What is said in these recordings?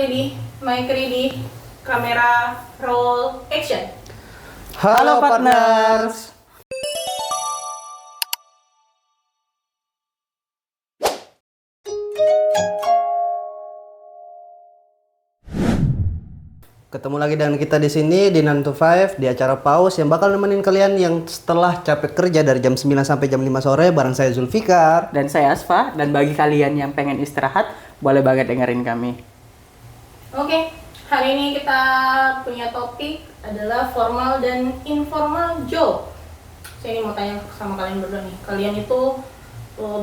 di Mic Ready, kamera roll action. Halo partners. Ketemu lagi dengan kita di sini di 9 to 5 di acara Paus yang bakal nemenin kalian yang setelah capek kerja dari jam 9 sampai jam 5 sore bareng saya Zulfikar. Dan saya Asfa, dan bagi kalian yang pengen istirahat, boleh banget dengerin kami. Oke, hari ini kita punya topik adalah formal dan informal job. Saya ini mau tanya sama kalian berdua nih, kalian itu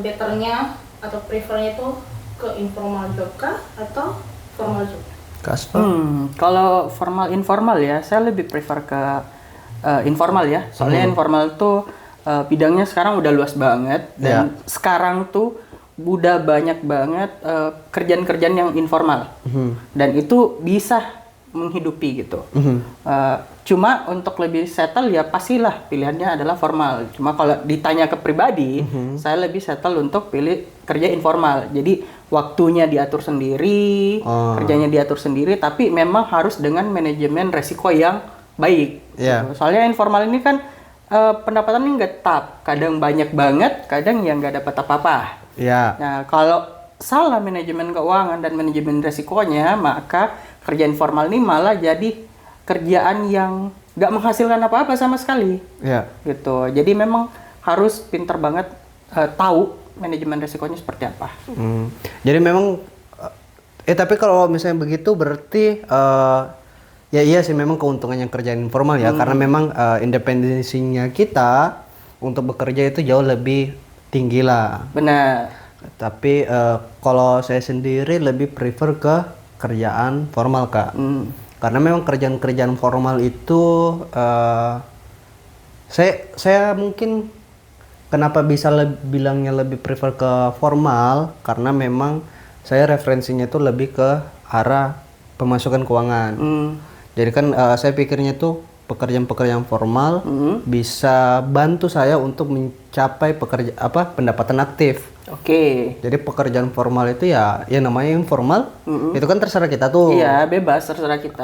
betternya atau prefernya itu ke informal job kah atau formal job? Kalau formal informal ya, saya lebih prefer ke informal ya. Soalnya informal tuh bidangnya sekarang udah luas banget dan sekarang tuh udah banyak banget kerjaan-kerjaan yang informal dan itu bisa menghidupi gitu. Cuma untuk lebih settle ya pastilah pilihannya adalah formal. Cuma kalau ditanya ke pribadi, saya lebih settle untuk pilih kerja informal. Jadi waktunya diatur sendiri, kerjanya diatur sendiri, tapi memang harus dengan manajemen resiko yang baik. Gitu. Soalnya informal ini kan pendapatannya nggak tetap, kadang banyak banget, kadang yang nggak dapat apa-apa. Nah, kalau salah manajemen keuangan dan manajemen resikonya, maka kerja informal ini malah jadi kerjaan yang nggak menghasilkan apa-apa sama sekali. Gitu. Jadi memang harus pintar banget tahu manajemen resikonya seperti apa. Jadi memang tapi kalau misalnya begitu berarti ya iya sih memang keuntungan yang kerjaan informal ya, karena memang independensinya kita untuk bekerja itu jauh lebih tinggi lah. Benar. Tapi kalau saya sendiri lebih prefer ke kerjaan formal, Kak. Karena memang kerjaan-kerjaan formal itu saya mungkin kenapa bisa bilangnya lebih prefer ke formal, karena memang saya referensinya itu lebih ke arah pemasukan keuangan. Jadi kan saya pikirnya tuh pekerjaan-pekerjaan formal bisa bantu saya untuk mencapai pendapatan aktif. Jadi pekerjaan formal itu ya namanya informal, itu kan terserah kita tuh. Iya, bebas, terserah kita.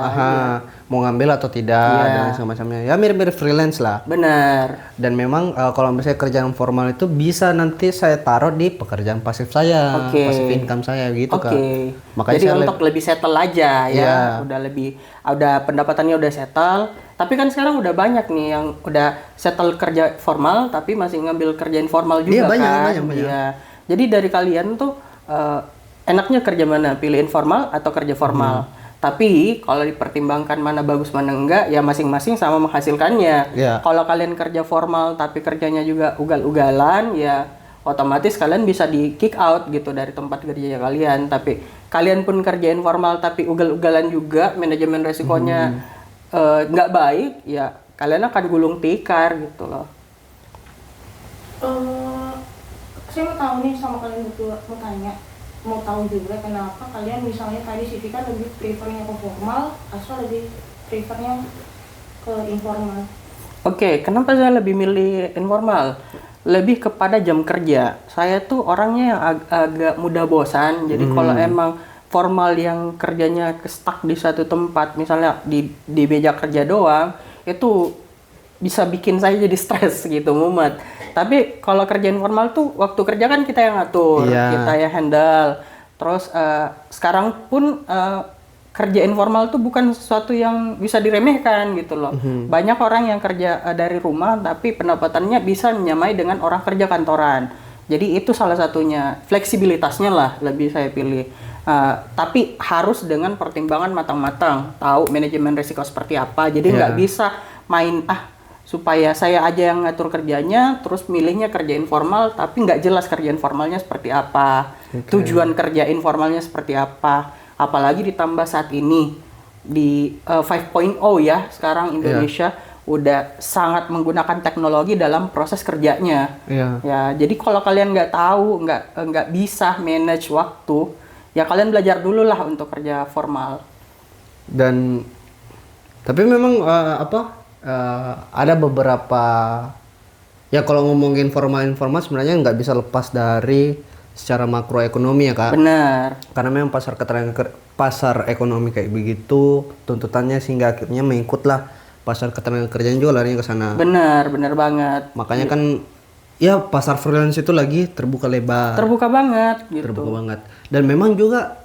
Mau ngambil atau tidak dan semacamnya. Ya mirip-mirip freelance lah. Benar. Dan memang kalau misalnya kerjaan formal itu bisa nanti saya taruh di pekerjaan pasif saya, pasif income saya gitu kan. Makanya jadi untuk lebih settle aja ya. Udah pendapatannya udah settle. Tapi kan sekarang udah banyak nih yang udah settle kerja formal tapi masih ngambil kerja informal juga kan. Banyak. Jadi dari kalian tuh enaknya kerja mana? Pilih informal atau kerja formal? Tapi kalau dipertimbangkan mana bagus mana enggak, ya masing-masing sama menghasilkannya. Kalau kalian kerja formal tapi kerjanya juga ugal-ugalan, ya otomatis kalian bisa di kick out gitu dari tempat kerja kalian. Tapi kalian pun kerja informal tapi ugal-ugalan juga, manajemen resikonya nggak baik, ya kalian akan gulung tikar gitu loh. Saya mau tahu nih sama kalian berdua, mau tahu juga kenapa kalian misalnya tadi Siti kan lebih prefernya ke formal, Aswa lebih prefernya ke informal. Kenapa saya lebih milih informal? Lebih kepada jam kerja. Saya tuh orangnya yang agak mudah bosan, jadi kalau emang formal yang kerjanya stuck di satu tempat, misalnya di meja kerja doang, itu bisa bikin saya jadi stres gitu, mumet. Tapi kalau kerja informal tuh waktu kerja kan kita yang ngatur, kita yang handle. Terus sekarang pun kerja informal tuh bukan sesuatu yang bisa diremehkan gitu loh. Banyak orang yang kerja dari rumah tapi pendapatannya bisa menyamai dengan orang kerja kantoran. Jadi itu salah satunya, fleksibilitasnya lah lebih saya pilih. Tapi harus dengan pertimbangan matang-matang, tahu manajemen risiko seperti apa. Jadi nggak bisa main supaya saya aja yang ngatur kerjanya, terus milihnya kerja informal, tapi nggak jelas kerja informalnya seperti apa, tujuan kerja informalnya seperti apa. Apalagi ditambah saat ini di 5.0 ya, sekarang Indonesia udah sangat menggunakan teknologi dalam proses kerjanya. Ya, jadi kalau kalian nggak tahu, nggak bisa manage waktu, ya kalian belajar dulu lah untuk kerja formal. Dan tapi memang ada beberapa ya kalau ngomongin formal informal sebenarnya nggak bisa lepas dari secara makroekonomi ya Kak. Benar. Karena memang pasar ekonomi kayak begitu tuntutannya sehingga akhirnya mengikutlah pasar ketenaga kerjaan juga larinya ke sana. Benar banget. Makanya kan ya pasar freelance itu lagi terbuka lebar. Terbuka banget gitu. Terbuka banget. Dan memang juga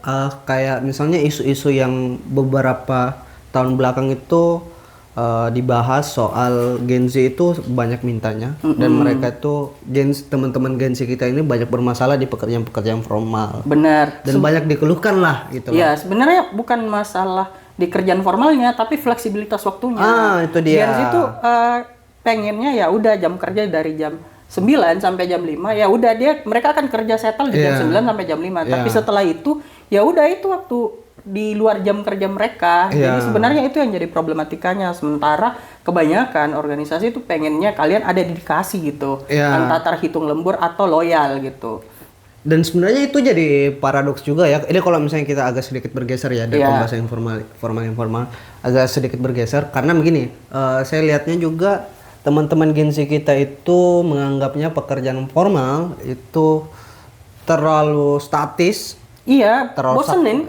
kayak misalnya isu-isu yang beberapa tahun belakang itu dibahas soal Gen Z itu banyak mintanya dan mereka itu teman-teman Gen Z kita ini banyak bermasalah di pekerjaan-pekerjaan formal. Benar. Dan banyak dikeluhkan lah gitu loh. Iya, sebenarnya bukan masalah di kerjaan formalnya, tapi fleksibilitas waktunya. Itu dia. Gen Z itu pengennya ya udah jam kerja dari jam 9 sampai jam 5, ya udah mereka akan kerja settle di jam 9 sampai jam 5. Tapi setelah itu ya udah itu waktu di luar jam kerja mereka. Jadi sebenarnya itu yang jadi problematikanya. Sementara kebanyakan organisasi itu pengennya kalian ada dedikasi gitu. Entah terhitung lembur atau loyal gitu. Dan sebenarnya itu jadi paradoks juga ya. Ini kalau misalnya kita agak sedikit bergeser ya dari pembahasan informal agak sedikit bergeser karena begini, saya lihatnya juga teman-teman Gen Z kita itu menganggapnya pekerjaan formal itu terlalu statis. Iya, bosenin.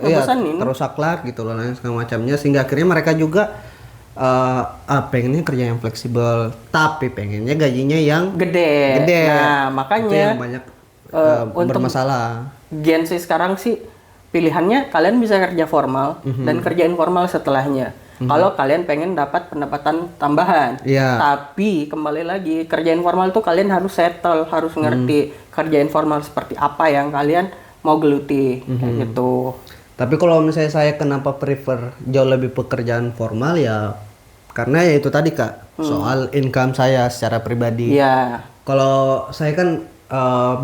Terus saklek gitu loh, lain segala macamnya sehingga akhirnya mereka juga pengennya kerja yang fleksibel, tapi pengennya gajinya yang gede. Nah, makanya itu yang banyak bermasalah. Gen Z sekarang sih pilihannya kalian bisa kerja formal dan kerja informal setelahnya. Kalau kalian pengen dapat pendapatan tambahan, tapi kembali lagi kerja informal tuh kalian harus settle, harus ngerti kerja informal seperti apa yang kalian mau geluti kayak gitu. Tapi kalau misalnya saya kenapa prefer jauh lebih pekerjaan formal ya karena ya itu tadi Kak, soal income saya secara pribadi. Iya. Kalau saya kan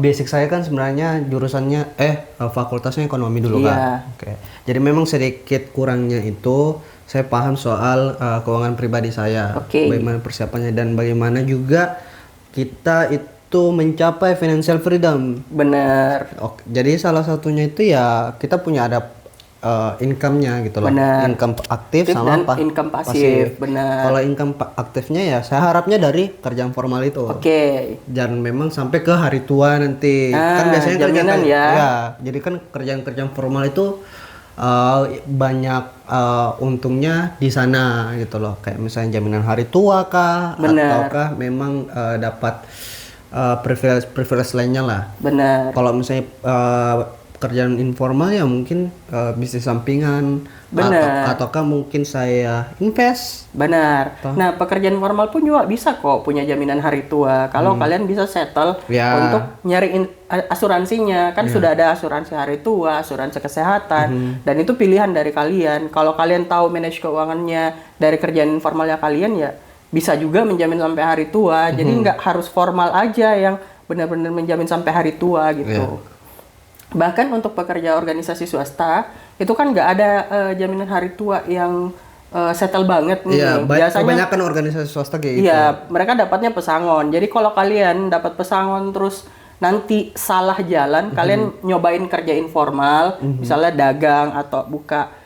basic saya kan sebenarnya jurusannya fakultasnya ekonomi dulu Kak. Oke. Jadi memang sedikit kurangnya itu saya paham soal keuangan pribadi saya. Bagaimana persiapannya dan bagaimana juga kita itu mencapai financial freedom. Benar. Jadi salah satunya itu ya kita punya ada income-nya gitu loh. Income aktif sama income pasif. Benar. Kalau income aktifnya ya saya harapnya dari kerjaan formal itu. Dan memang sampai ke hari tua nanti. Kan biasanya kerjaan jadi kan kerjaan formal itu banyak untungnya di sana gitu loh. Kayak misalnya jaminan hari tua kah ataukah memang dapat privilege lainnya lah. Benar. Kalau misalnya pekerjaan informal ya mungkin bisnis sampingan ataukah mungkin saya invest. Benar. Nah, pekerjaan formal pun juga bisa kok punya jaminan hari tua kalau kalian bisa settle untuk nyari asuransinya. Kan sudah ada asuransi hari tua, asuransi kesehatan, dan itu pilihan dari kalian. Kalau kalian tahu manage keuangannya dari kerjaan informalnya kalian ya bisa juga menjamin sampai hari tua. Jadi nggak harus formal aja yang benar-benar menjamin sampai hari tua gitu. Bahkan untuk pekerja organisasi swasta itu kan nggak ada jaminan hari tua yang settle banget nih. Biasanya kebanyakan organisasi swasta kayak gitu. Iya, mereka dapatnya pesangon. Jadi kalau kalian dapat pesangon terus nanti salah jalan, kalian nyobain kerja informal, misalnya dagang atau buka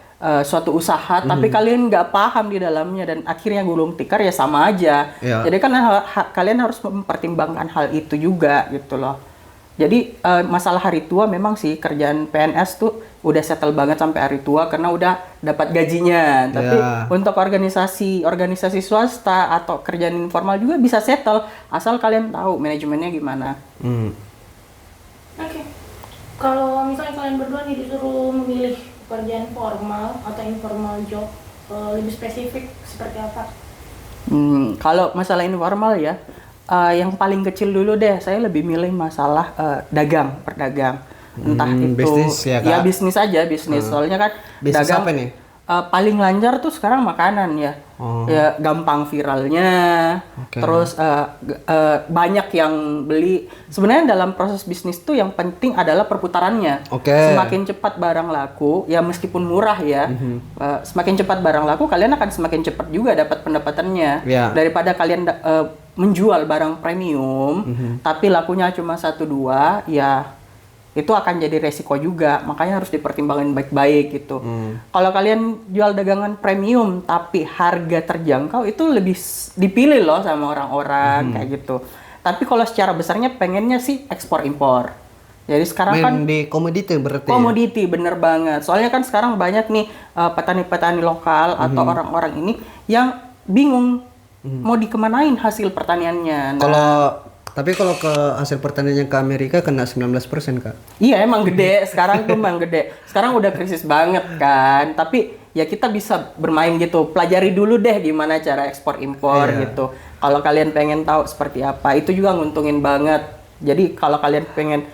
suatu usaha, tapi kalian nggak paham di dalamnya dan akhirnya gulung tikar ya sama aja. Jadi kan kalian harus mempertimbangkan hal itu juga gitu loh. Jadi masalah hari tua memang sih kerjaan PNS tuh udah settle banget sampai hari tua karena udah dapat gajinya. Tapi untuk organisasi swasta atau kerjaan informal juga bisa settle asal kalian tahu manajemennya gimana. Kalau misalnya kalian berdua nih disuruh memilih pekerjaan formal atau informal job, lebih spesifik seperti apa? Kalau masalah informal ya. Yang paling kecil dulu deh, saya lebih milih masalah perdagang. Entah itu bisnis ya bisnis aja, soalnya kan bisnis dagang apa nih? Paling lancar tuh sekarang makanan ya. Ya gampang viralnya. Terus banyak yang beli. Sebenarnya dalam proses bisnis tuh yang penting adalah perputarannya. Semakin cepat barang laku, ya meskipun murah ya. Semakin cepat barang laku, kalian akan semakin cepat juga dapat pendapatannya. Daripada kalian menjual barang premium, tapi lakunya cuma 1-2, ya itu akan jadi resiko juga. Makanya harus dipertimbangkan baik-baik gitu. Kalau kalian jual dagangan premium tapi harga terjangkau, itu lebih dipilih loh sama orang-orang kayak gitu. Tapi kalau secara besarnya pengennya sih ekspor impor. Jadi sekarang kan Main di komoditi berarti. komoditi, bener banget. Soalnya kan sekarang banyak nih petani-petani lokal atau orang-orang ini yang bingung mau dikemanain hasil pertaniannya. Nah, Tapi kalau ke hasil pertaniannya ke Amerika kena 19% Kak. iya emang gede, sekarang tuh emang gede. Sekarang udah krisis banget kan. Tapi ya kita bisa bermain gitu. Pelajari dulu deh gimana cara ekspor impor Iya. gitu. Kalau kalian pengen tahu seperti apa, itu juga nguntungin banget. Jadi kalau kalian pengen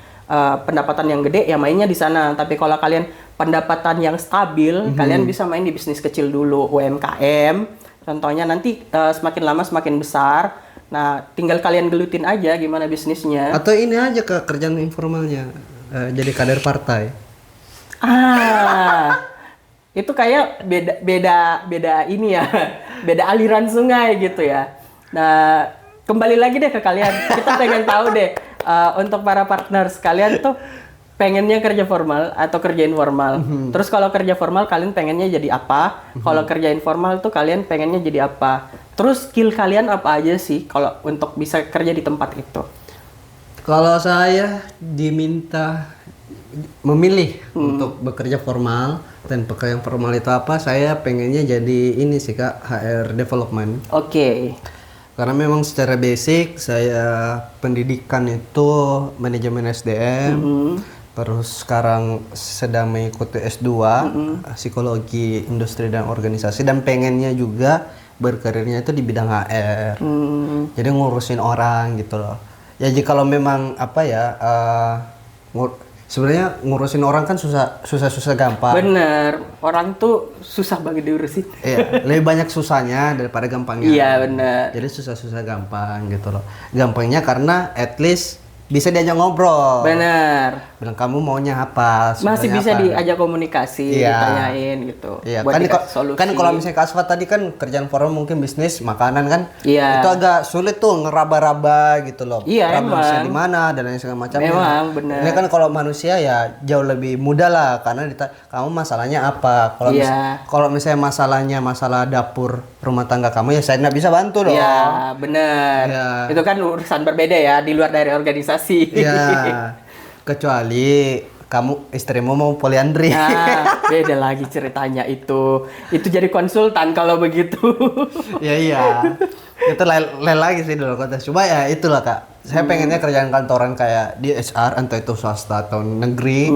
pendapatan yang gede ya mainnya di sana. Tapi kalau kalian pendapatan yang stabil, kalian bisa main di bisnis kecil dulu, UMKM. Contohnya nanti semakin lama semakin besar. Nah, tinggal kalian gelutin aja gimana bisnisnya. Atau ini aja Kak kerjaan informalnya. Jadi kader partai. Itu kayak beda ini ya, beda aliran sungai gitu ya. Nah, kembali lagi deh ke kalian. Kita pengen tahu deh untuk para partner sekalian tuh pengennya kerja formal atau kerja informal. Terus kalau kerja formal kalian pengennya jadi apa? Kalau kerja informal tuh kalian pengennya jadi apa? Terus skill kalian apa aja sih kalau untuk bisa kerja di tempat itu? Kalau saya diminta memilih untuk bekerja formal dan pekerjaan formal itu apa, saya pengennya jadi ini sih Kak, HR development. Oke. Karena memang secara basic saya pendidikan itu manajemen SDM, terus sekarang sedang mengikuti S2 psikologi industri dan organisasi dan pengennya juga berkarirnya itu di bidang HR. Jadi ngurusin orang gitu loh. Ya jikalau memang apa ya sebenarnya ngurusin orang kan susah gampang. Bener, orang tuh susah banget diurusin. Iya, lebih banyak susahnya daripada gampangnya. Iya bener. Jadi susah gampang gitu loh. Gampangnya karena at least bisa diajak ngobrol. Bener. Bilang kamu maunya apa? Masih sukanya bisa apa? diajak komunikasi, Iya. ditanyain gitu. Iya, Buat kan, dikasih solusi. kan kalau misalnya Kak Asfa tadi kan kerjaan formal mungkin bisnis makanan kan, Iya. itu agak sulit tuh ngeraba-raba gitu loh. Iya, Problemsnya emang. di mana dan lain segala macamnya. Memang, bener. Ini kan kalau manusia ya jauh lebih mudah lah karena kamu masalahnya apa. Kalau Iya. kalau misalnya masalahnya masalah dapur rumah tangga kamu ya saya nggak bisa bantu dong. Iya, bener. Iya. Itu kan urusan berbeda ya, di luar dari organisasi. Iya. Kecuali kamu istrimu mau poliandri. Nah, beda lagi ceritanya itu. Itu jadi konsultan kalau begitu. Ya iya. Itu lain lagi sih dulu kota. Coba ya itulah Kak. Saya pengennya kerjaan kantoran kayak di HR entah itu swasta atau negeri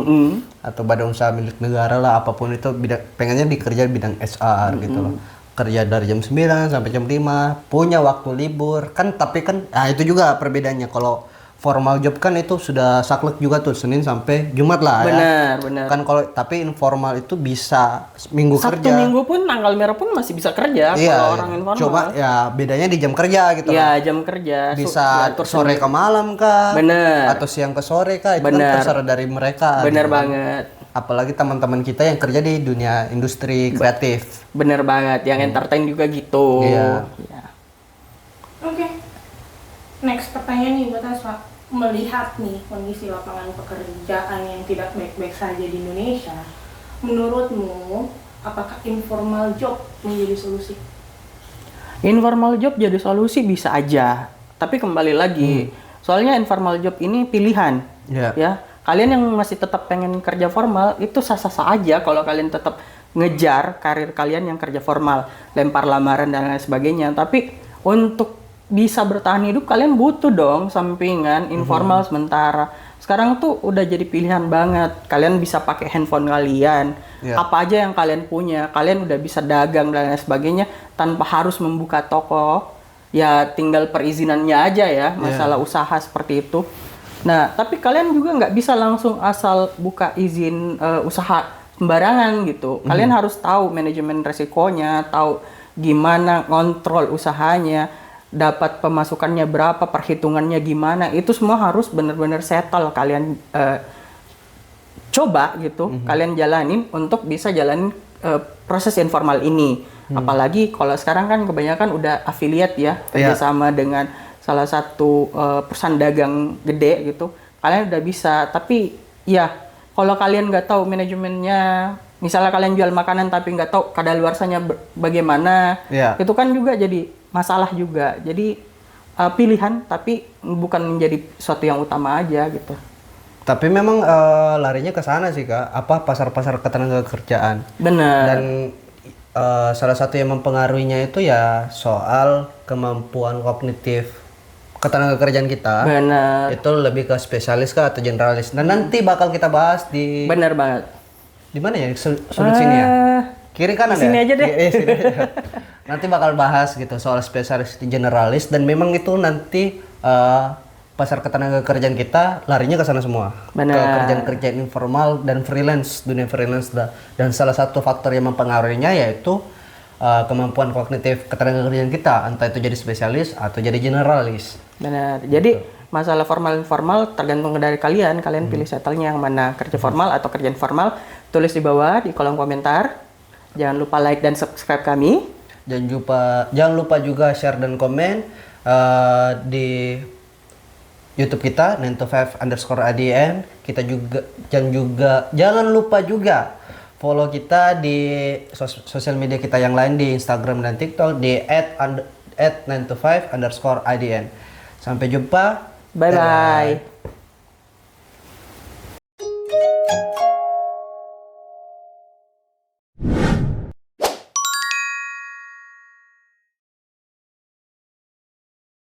atau badan usaha milik negara lah apapun itu pengennya dikerja bidang HR gitu loh. Kerja dari jam 9 sampai jam 5, punya waktu libur. Kan tapi kan itu juga perbedaannya kalau formal job kan itu sudah saklek juga tuh Senin sampai Jumat lah ya. Benar. Kan kalau tapi informal itu bisa minggu Sabtu kerja. Minggu pun tanggal merah pun masih bisa kerja Iya, kalau orang informal. Coba ya bedanya di jam kerja gitu. Iya, jam kerja. Bisa diatur sore ke malam kah? Bener. Atau siang ke sore kah? Itu Bener. kan terserah dari mereka. Bener gitu kan. banget. Apalagi teman-teman kita yang kerja di dunia industri kreatif. Bener banget. Yang entertain juga gitu. Iya. Iya. Oke. Next pertanyaan nih buat Asfa. Melihat nih kondisi lapangan pekerjaan yang tidak baik-baik saja di Indonesia, menurutmu apakah informal job menjadi solusi? Informal job jadi solusi bisa aja. Tapi kembali lagi, soalnya informal job ini pilihan. Iya. Ya, kalian yang masih tetap pengen kerja formal itu sah-sah aja kalau kalian tetap ngejar karir kalian yang kerja formal, lempar lamaran dan lain sebagainya. Tapi untuk bisa bertahan hidup kalian butuh dong sampingan informal sementara. Sekarang tuh udah jadi pilihan banget. Kalian bisa pakai handphone kalian. Iya. Apa aja yang kalian punya, kalian udah bisa dagang dan lain sebagainya tanpa harus membuka toko. Ya tinggal perizinannya aja ya, masalah usaha seperti itu. Nah, tapi kalian juga nggak bisa langsung asal buka izin usaha sembarangan gitu. Kalian harus tahu manajemen resikonya, tahu gimana ngontrol usahanya, dapat pemasukannya berapa, perhitungannya gimana. Itu semua harus benar-benar settle kalian coba gitu. Kalian jalanin untuk bisa jalanin proses informal ini. Apalagi kalau sekarang kan kebanyakan udah affiliate ya, kerjasama dengan salah satu perusahaan dagang gede gitu. Kalian udah bisa, tapi ya kalau kalian nggak tahu manajemennya, misalnya kalian jual makanan tapi nggak tahu kadaluarsanya bagaimana, itu kan juga jadi masalah juga. Jadi pilihan tapi bukan menjadi sesuatu yang utama aja gitu. Tapi memang larinya ke sana sih Kak, apa pasar-pasar ketenagakerjaan. Benar. Dan salah satu yang mempengaruhinya itu ya soal kemampuan kognitif ketenagakerjaan kita. Benar. Itu lebih ke spesialis kah atau generalis. Dan nanti bakal kita bahas di Benar banget. di mana ya? Sudut sini ya. Kiri kanan sini ya? aja deh. Sini aja. Nanti bakal bahas gitu soal spesialis di generalis dan memang itu nanti pasar ketenagakerjaan kita larinya ke sana semua. Benar. Ke kerjaan-kerjaan informal dan freelance, dunia freelance dan salah satu faktor yang mempengaruhinya yaitu kemampuan kognitif ketenagakerjaan kita, entah itu jadi spesialis atau jadi generalis. Benar. Jadi masalah formal informal tergantung dari kalian. Kalian pilih settlenya yang mana, kerja formal atau kerja informal. Tulis di bawah di kolom komentar. Jangan lupa like dan subscribe kami. Jangan lupa juga share dan komen di YouTube kita 9to5_ADN. Kita juga jangan lupa juga follow kita di sosial media kita yang lain di Instagram dan TikTok di @9to5_ADN. Sampai jumpa. Bye bye.